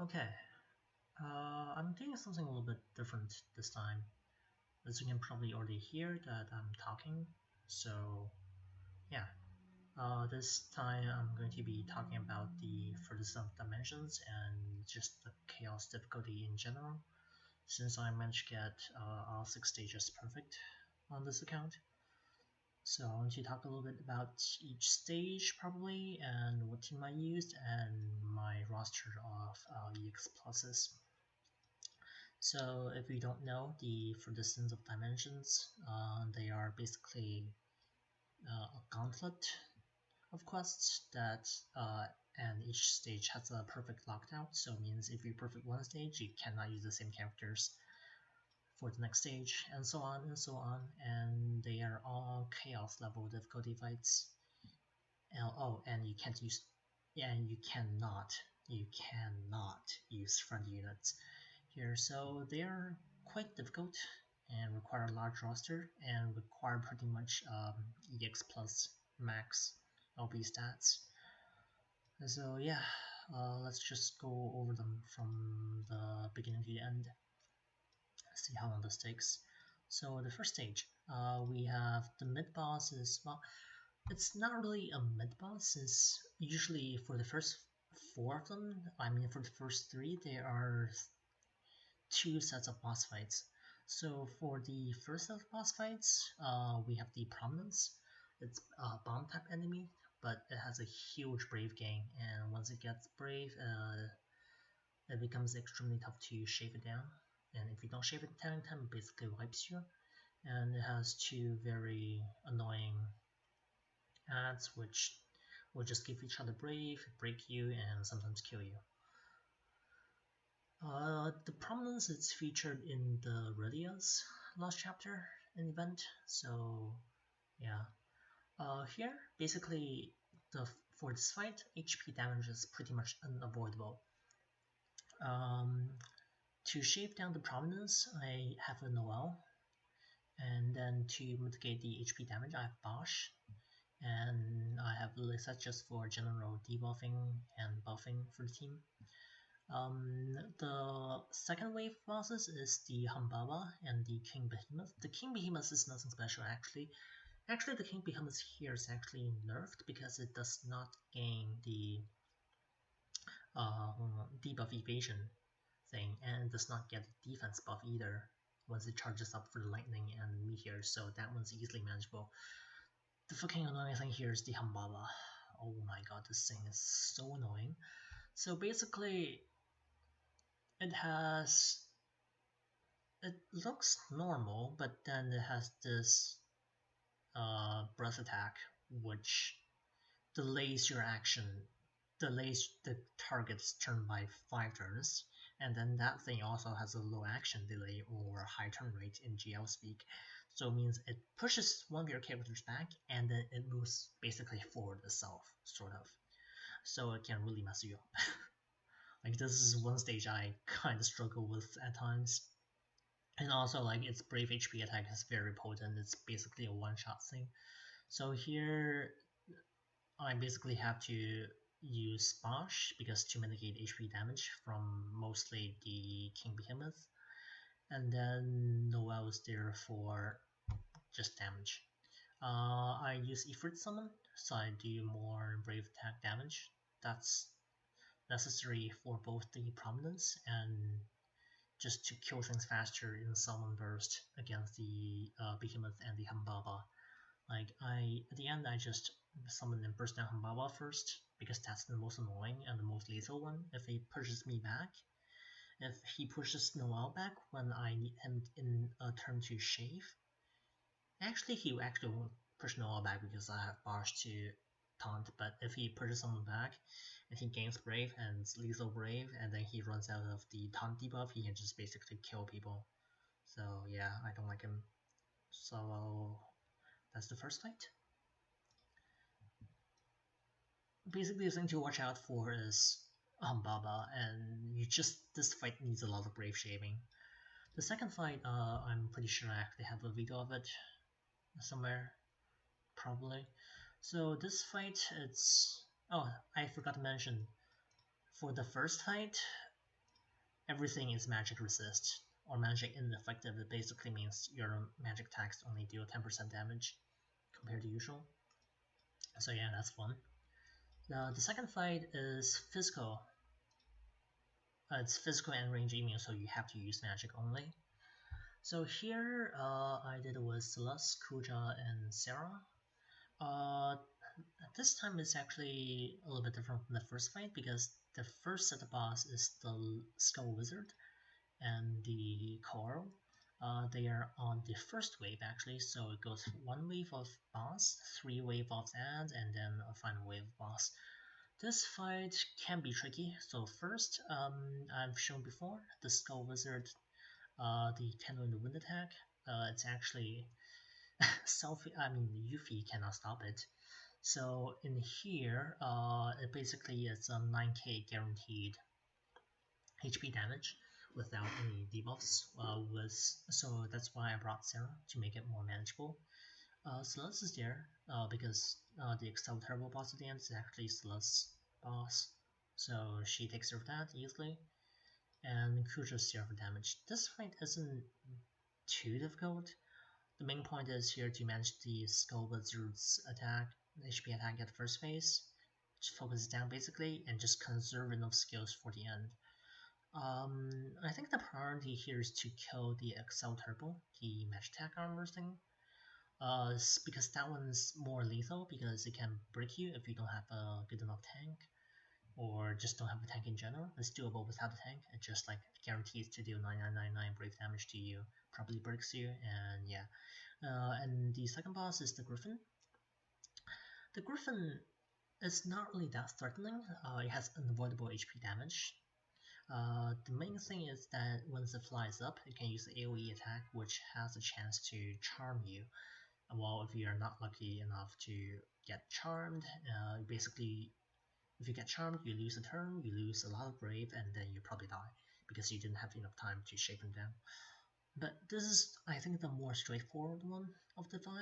Okay, I'm doing something a little bit different this time. As you can probably already hear that I'm talking, so yeah. This time I'm going to be talking about the furthest of dimensions and just the chaos difficulty in general, since I managed to get all 6 stages perfect on this account. So I want to talk a little bit about each stage probably, and what team I used, and my roster of EX pluses. So if you don't know the furthest of dimensions, they are basically a gauntlet of quests that and each stage has a perfect lockdown. So it means if you perfect one stage, you cannot use the same characters for the next stage, and so on and so on. And they are all chaos level difficulty fights. And you can't use, and you cannot use friend units here. So they are quite difficult and require a large roster and require pretty much EX plus max LB stats. So yeah, let's just go over them from the beginning to the end. See how long this takes. So the first stage, we have the mid boss is, well, it's not really a mid boss, since usually for the first 4 of them, for the first 3, there are 2 sets of boss fights. So for the first set of boss fights, we have the Prominence. It's a bomb type enemy, but it has a huge brave gain, and once it gets brave, it becomes extremely tough to shave it down. And if you don't shave it down in time, it basically wipes you. And it has 2 very annoying ads, which will just give each other brave, break you, and sometimes kill you. The Prominence is featured in the Relia's last chapter and event, so yeah. Here, basically, for this fight, HP damage is pretty much unavoidable. To shave down the Prominence, I have a Noel, and then to mitigate the HP damage, I have Bosch, and I have Lisa just for general debuffing and buffing for the team. The second wave of bosses is the Humbaba and the King Behemoth. The King Behemoth is nothing special actually. Actually, the King Behemoth here is actually nerfed because it does not gain the debuff evasion thing, and it does not get the defense buff either once it charges up for the lightning and meteor, so that one's easily manageable. The fucking annoying thing here is the Humbaba. Oh my god, this thing is so annoying. So basically, it looks normal, but then it has this breath attack, which delays your action, delays the target's turn by 5 turns, and then that thing also has a low action delay or high turn rate in GL speak, so it means it pushes one of your characters back and then it moves basically forward itself, sort of. So it can really mess you up. Like, this is one stage I kind of struggle with at times. And also, like, its Brave HP attack is very potent. It's basically a one-shot thing. So here, I basically have to use Bosch because to mitigate HP damage from mostly the King Behemoth. And then Noel is there for just damage. I use Ifrit Summon, so I do more Brave attack damage. That's necessary for both the Prominence and just to kill things faster in Summon Burst against the Behemoth and the Humbaba. Like, at the end, I just summon and burst down Humbaba first, because that's the most annoying and the most lethal one. If he pushes me back, if he pushes Noel back when I need him in a turn to shave, actually he won't push Noel back because I have Bosch to taunt, but if he pushes someone back, and he gains Brave and lethal Brave, and then he runs out of the taunt debuff, he can just basically kill people. So yeah, I don't like him. So that's the first fight. Basically, the thing to watch out for is Humbaba, and this fight needs a lot of Brave shaving. The second fight, I'm pretty sure I actually have a video of it somewhere, probably. So this fight, I forgot to mention, for the first fight, everything is magic resist or magic ineffective. It basically means your magic attacks only deal 10% damage compared to usual. So yeah, that's fun. The second fight is physical. It's physical and range immune, so you have to use magic only. So here I did it with Celeste, Kuja, and Sarah. This time is actually a little bit different from the first fight because the first set of boss is the Skull Wizard and the Coral. They are on the first wave actually, so it goes one wave of boss, 3 wave of ads, and then a final wave of boss. This fight can be tricky. So first, I've shown before the Skull Wizard, the Candle in the Wind attack. It's actually Yuffie cannot stop it. So in here, it basically is a 9k guaranteed HP damage without any debuffs. So that's why I brought Sarah to make it more manageable. Celeste is there because the Excel Turbo boss at the end is actually Celeste's boss, so she takes care of that easily. And Kuja's there for damage. This fight isn't too difficult. The main point is here to manage the Skull Wizard's attack, HP attack at the first phase, just focus it down basically, and just conserve enough skills for the end. I think the priority here is to kill the Excel Turbo, the magic attack armor thing. Because that one's more lethal because it can break you if you don't have a good enough tank, or just don't have a tank in general. It's doable without a tank. It just like guarantees to deal 9999 brave damage to you, probably breaks you, and yeah. And the second boss is the Griffin. The Griffin is not really that threatening. It has unavoidable HP damage. The main thing is that once it flies up, it can use the AoE attack, which has a chance to charm you. Well, if you are not lucky enough to get charmed, basically, if you get charmed, you lose a turn, you lose a lot of brave, and then you probably die because you didn't have enough time to shake them down. But this is, I think, the more straightforward one of the 5.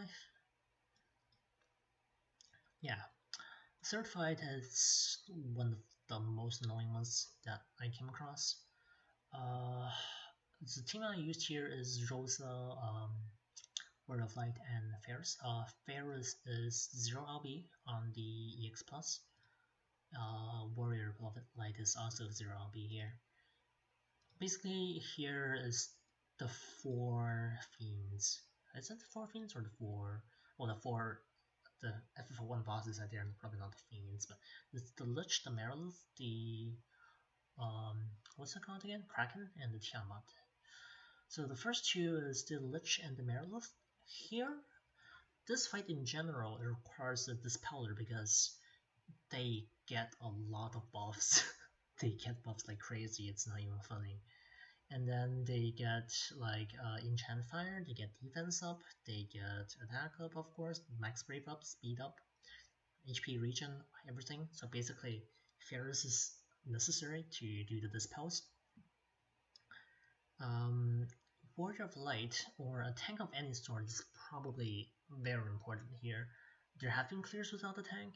Yeah. Third fight is one of the most annoying ones that I came across. The team I used here is Rosa, Word of Light, and Ferris. Ferris is 0 LB on the EX Plus. Warrior of Light is also 0 LB here. Basically, here is the 4 fiends. Is it the 4 fiends or the 4? Well, the FF1 bosses are there, and probably not the fiends, but it's the Lich, the Merilith, the what's it called again? Kraken and the Tiamat. So the first 2 is the Lich and the Merilith. Here, this fight in general requires a Dispeller because they get a lot of buffs. They get buffs like crazy, it's not even funny. And then they get like enchant fire, they get defense up, they get attack up, of course, max brave up, speed up, HP regen, everything. So basically, Ferris is necessary to do the dispels. Warrior of Light or a tank of any sort is probably very important here. There have been clears without the tank.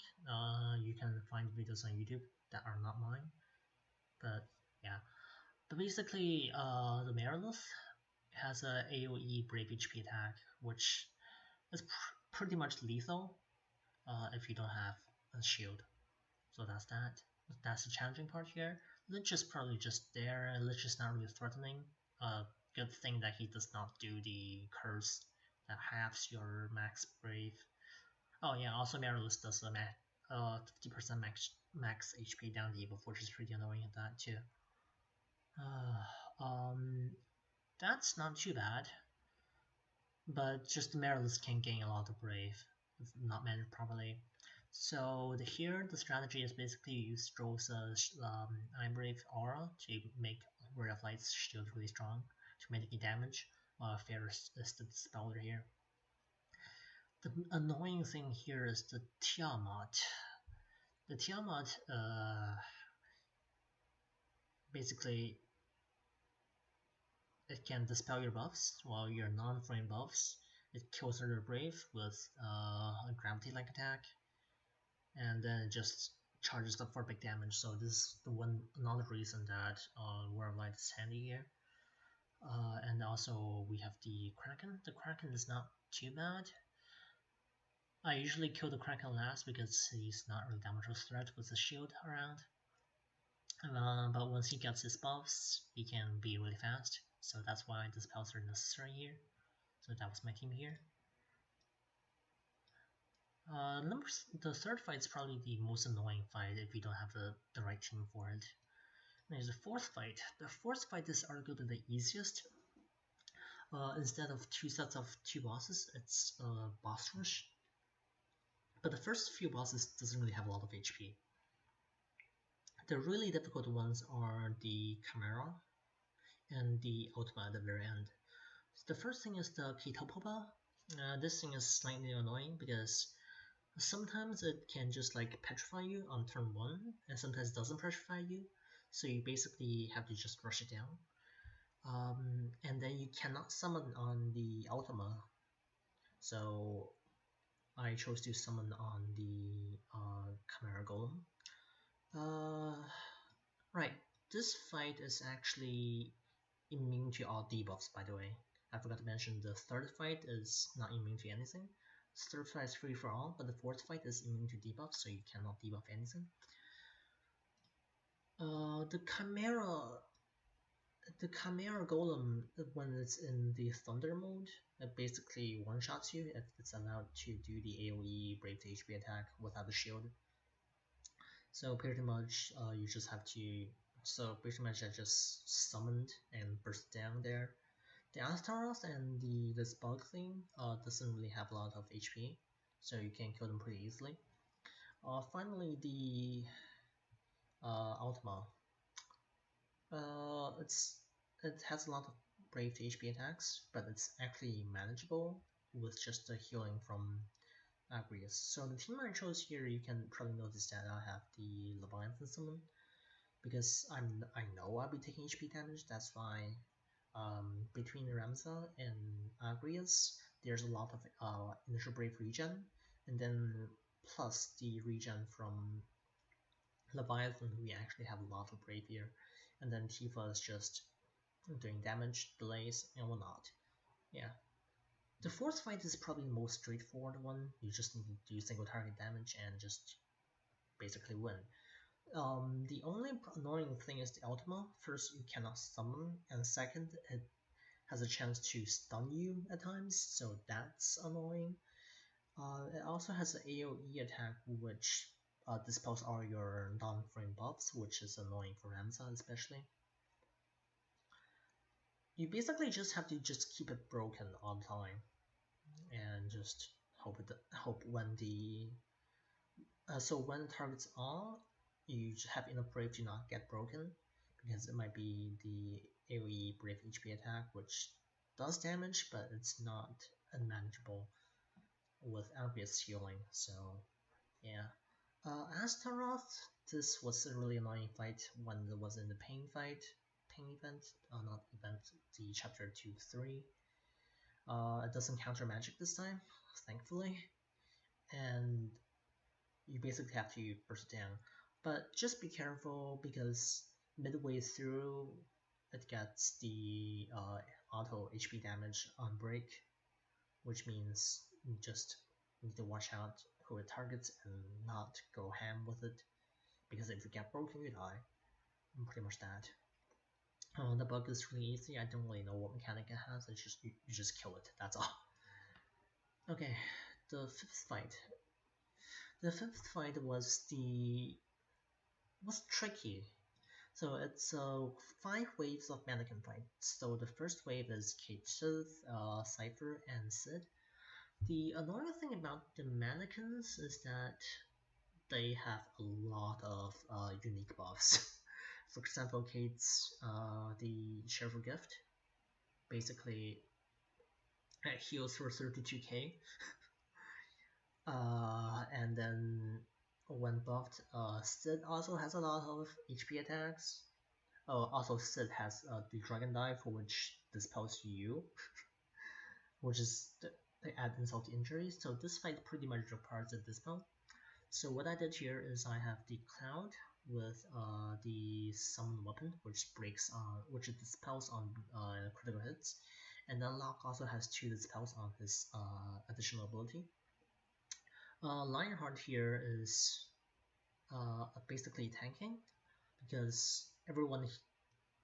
You can find videos on YouTube that are not mine, but yeah. But basically, the Merilith has a AoE brave HP attack, which is pretty much lethal if you don't have a shield. So that's that. That's the challenging part here. Lich is probably just there. Lich is not really threatening. Good thing that he does not do the curse that halves your max brave. Oh yeah, also Merilith does a 50% max HP down debuff, which is pretty annoying at that too. That's not too bad, but just the Merilith can gain a lot of brave if not managed properly. So here the strategy is basically use Rosa's Iron Brave aura to make Word of Light's shield really strong to mitigate damage, while Ferris is the Dispeller here. The annoying thing here is the Tiamat. The Tiamat basically it can dispel your buffs while your non-frame buffs. It kills other brave with a gravity-like attack, and then it just charges up for big damage. So this is the another reason that War of Light is handy here. And also we have the Kraken. The Kraken is not too bad. I usually kill the Kraken last because he's not really that much of a threat with the shield around. But once he gets his buffs, he can be really fast. So that's why the spells are necessary here. So that was my team here. The third fight is probably the most annoying fight if you don't have the right team for it. There's the fourth fight. The fourth fight is arguably the easiest. Instead of two sets of two bosses, it's a boss rush. But the first few bosses doesn't really have a lot of HP. The really difficult ones are the Chimera and the Ultima at the very end. So the first thing is the Keitopopa. This thing is slightly annoying because sometimes it can just like petrify you on turn 1, and sometimes it doesn't petrify you, so you basically have to just rush it down. And then you cannot summon on the Ultima, so I chose to summon on the Chimera Golem. Right, this fight is actually immune to all debuffs, by the way. I forgot to mention the third fight is not immune to anything. The third fight is free for all, but the fourth fight is immune to debuffs, so you cannot debuff anything. The Chimera Golem, when it's in the Thunder mode, it basically one-shots you if it's allowed to do the AoE Brave to HP attack without the shield. So pretty much you just have to, I just summoned and burst down there. The Astaroth and this bug thing doesn't really have a lot of HP, so you can kill them pretty easily. Finally, the Ultima. It has a lot of brave HP attacks, but it's actually manageable with just the healing from Agrius. So the team I chose here, you can probably notice that I have the Leviathan summon, because I know I'll be taking HP damage. That's why between Ramza and Agrius, there's a lot of initial brave regen, and then plus the regen from Leviathan, we actually have a lot of brave here, and then Tifa is just doing damage, delays, and whatnot. Yeah. The fourth fight is probably the most straightforward one. You just need to do single target damage and just basically win. The only annoying thing is the Ultima. First, you cannot summon, and second, it has a chance to stun you at times, so that's annoying. It also has an AoE attack which dispels all your non-frame buffs, which is annoying for Ramza especially. You basically just have to just keep it broken all the time, and just hope when the when the target's on, you just have enough brave to not get broken, because it might be the AoE brave HP attack which does damage, but it's not unmanageable with Agrius healing. So yeah. Astaroth, this was a really annoying fight when it was in the pain event, not event, the chapter 2-3. It doesn't counter magic this time, thankfully, and you basically have to burst it down. But just be careful, because midway through it gets the auto HP damage on break, which means you just need to watch out who it targets and not go ham with it, because if you get broken, you die. Pretty much that. The bug is really easy. I don't really know what mechanic it has. It's just you just kill it. That's all. Okay, the fifth fight. The fifth fight was tricky. So it's 5 waves of mannequin fight. So the first wave is Kate Sith, Cypher, and Sid. The annoying thing about the mannequins is that they have a lot of unique buffs. For example, Kate's the Cheerful Gift basically heals for 32k. And then when buffed, Sid also has a lot of HP attacks. Also Sid has the Dragon Dive, which dispels you, which is they add insult to injury. So this fight pretty much requires a dispel. So what I did here is I have the Cloud with the summon weapon, which which dispels on critical hits, and then Locke also has 2 dispels on his additional ability. Lionheart here is basically tanking because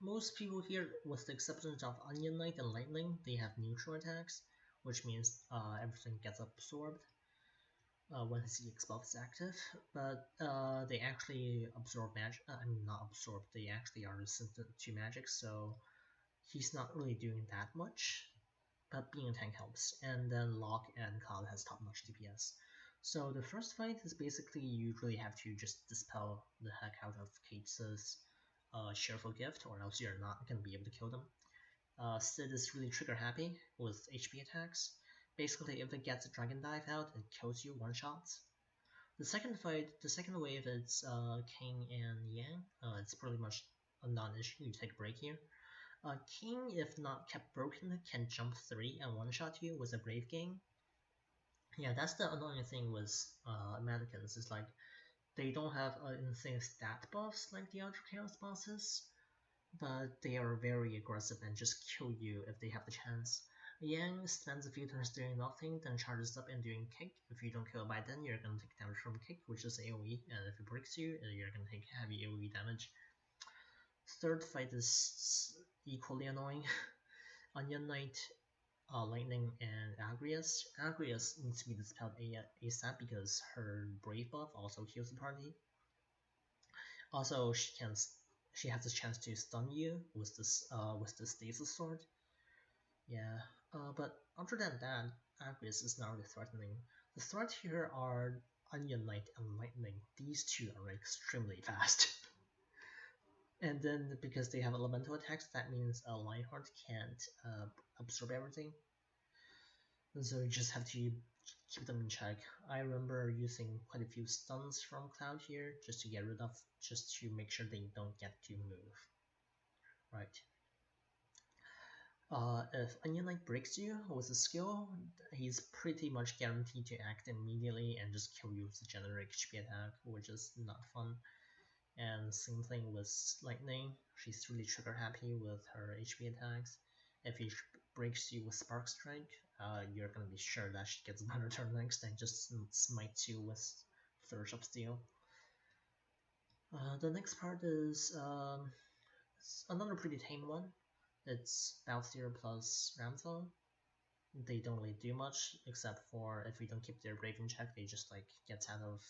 most people here, with the exception of Onion Knight and Lightning, they have neutral attacks, which means everything gets absorbed when his EX buff is active, but they actually absorb magic. I mean, not absorb. They actually are resistant to magic, so he's not really doing that much. But being a tank helps. And then Locke and Cloud has top-notch DPS. So the first fight is basically you really have to just dispel the heck out of Kate's cheerful gift, or else you're not gonna be able to kill them. Sid is really trigger happy with HP attacks. Basically, if it gets a Dragon Dive out, it kills you one shots. The second wave, it's King and Yang. It's pretty much a non-issue. You take a break here. King, if not kept broken, can jump 3 and one-shot you with a Brave Gang. Yeah, that's the annoying thing with Mannequins, is like they don't have insane stat buffs like the other Chaos bosses, but they are very aggressive and just kill you if they have the chance. Yang spends a few turns doing nothing, then charges up and doing kick. If you don't kill by then, you're gonna take damage from kick, which is AoE, and if it breaks you, you're gonna take heavy AoE damage. Third fight is equally annoying. Onion Knight, Lightning, and Agrias. Agrias needs to be dispelled ASAP because her Brave buff also heals the party. Also, she has a chance to stun you with the Stasis Sword. Yeah, but other than that, Agrias is not really threatening. The threat here are Onion Knight and Lightning. These two are extremely fast. And then because they have elemental attacks, that means Lionheart can't absorb everything. And so you just have to keep them in check. I remember using quite a few stuns from Cloud here just to get rid of, just to make sure they don't get to move. Right. If Onion Knight breaks you with a skill, he's pretty much guaranteed to act immediately and just kill you with a generic HP attack, which is not fun. And same thing with Lightning, she's really trigger happy with her HP attacks. If he breaks you with Spark Strike, you're gonna be sure that she gets another turn next and just smites you with Thirst of Steel. The next part is another pretty tame one. It's Balthier plus Ramtha. They don't really do much, except for if you don't keep their Brave in check, they just like get out of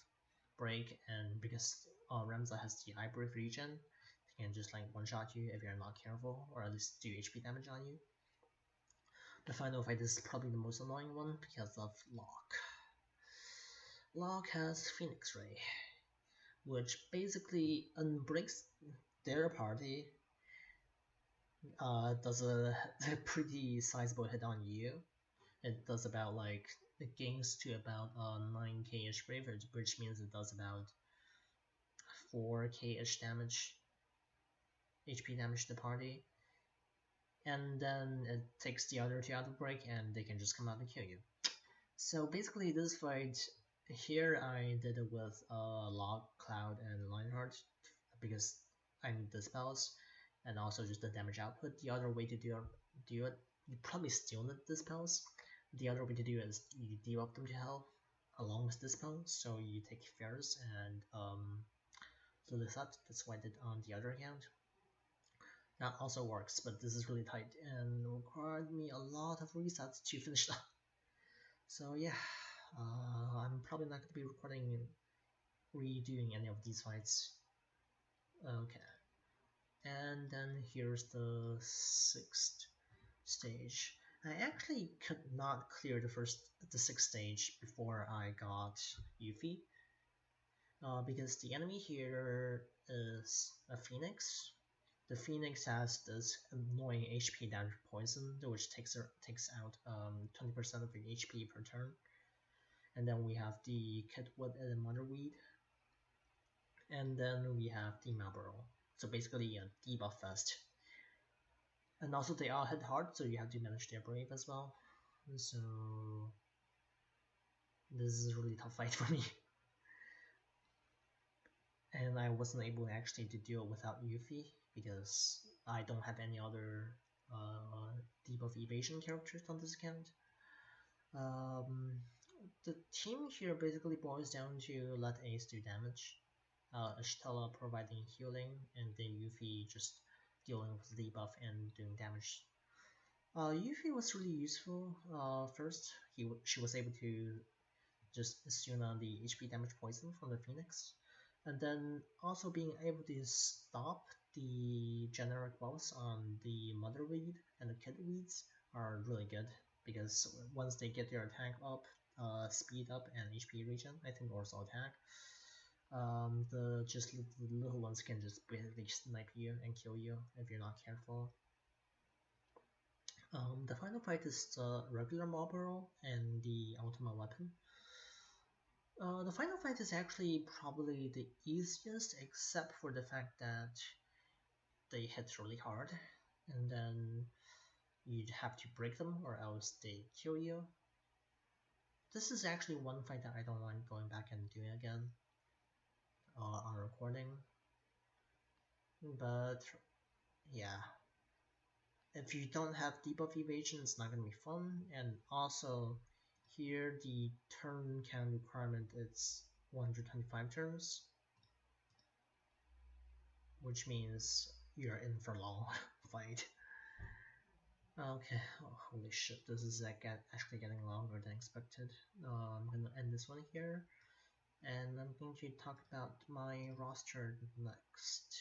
break, and because Ramtha has the high Brave regen, they can just like one-shot you if you're not careful, or at least do HP damage on you. The final fight is probably the most annoying one because of Locke. Locke has Phoenix Ray, which basically unbreaks their party, does a pretty sizable hit on you. It does about like, it gains to about 9k-ish Brave, which means it does about 4k-ish damage, HP damage to the party. And then it takes the other two out of break and they can just come out and kill you. So basically this fight, here I did it with Locke, Cloud, and Lionheart because I need the spells and also just the damage output. The other way to do it, you probably still need the spells. The other way to do it is you debuff them to hell along with the spell, so you take Ferris and Lilithut. That's what I did on the other account. That also works, but this is really tight and required me a lot of resets to finish that. So yeah, I'm probably not going to be redoing any of these fights. Okay, and then here's the 6th stage. I actually could not clear the 6th stage before I got Yuffie, because the enemy here is a Phoenix. The Phoenix has this annoying HP damage poison, which takes out 20% of your HP per turn. And then we have the Kitwood and the Motherweed. And then we have the Malboro. So basically a debuff fest. And also they all hit hard, so you have to manage their Brave as well. So this is a really tough fight for me. and I wasn't able actually to do it without Yuffie because I don't have any other debuff evasion characters on this account. Um, the team here basically boils down to let Ace do damage, Ashtala providing healing, and then Yuffie just dealing with debuff and doing damage. Yuffie was really useful. First, she was able to just assume on the HP damage poison from the Phoenix, and then also being able to stop the generic buffs on the Mother Weed and the Kid Weeds are really good because once they get their attack up, speed up, and HP regen, I think also attack, the little ones can just basically snipe you and kill you if you're not careful. The final fight is the regular Marlboro and the Ultima weapon. The final fight is actually probably the easiest, except for the fact that they hit really hard, and then you'd have to break them or else they kill you. This is actually one fight that I don't mind going back and doing again on recording, but yeah. If you don't have debuff evasion, it's not going to be fun, and also here the turn count requirement is 125 turns, which means you're in for a long fight. Okay, oh, holy shit, this is actually getting longer than expected. I'm gonna end this one here, and I'm going to talk about my roster next.